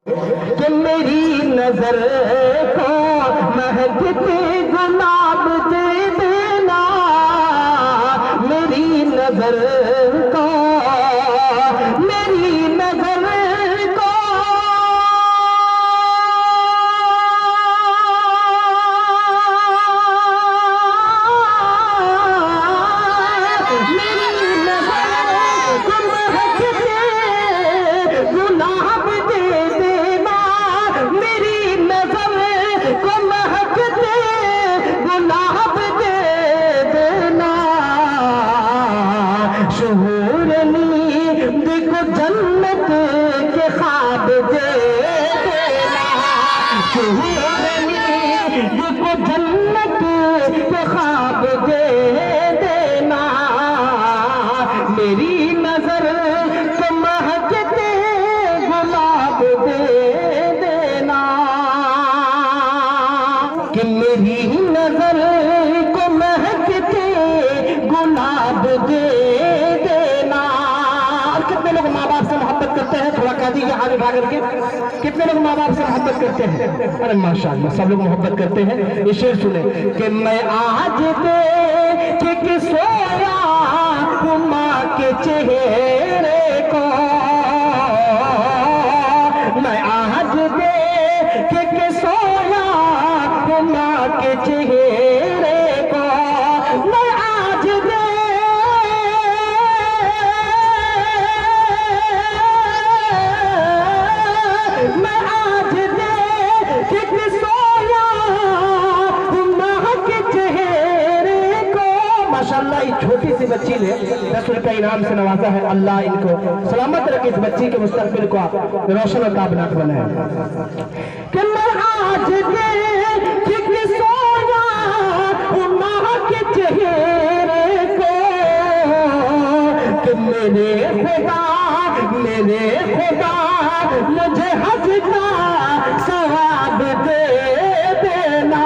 कि मेरी नजर को महकते गुलाब दे देना, मेरी नजर को, मेरी नजर को कितने लोग माँ बाप से मोहब्बत करते हैं? अरे माशाअल्लाह सब लोग मोहब्बत करते हैं। ये शेर सुने कि मैं आज देख के सोया हूँ माँ के चेहरे को, मैं आज देख के सोया हूँ माँ के चेहरे को, मैं आज छोटी सी बच्ची ने 10 रुपया इनाम से नवाजा है। अल्लाह इनको सलामत रखे, इस बच्ची के मुस्तकबिल को आप रोशन और काबनाक बनाए। कि मैं आज देख सोया माँ के चेहरे को, कि मेरे खुदा मुझे हज का सवाब दे देना,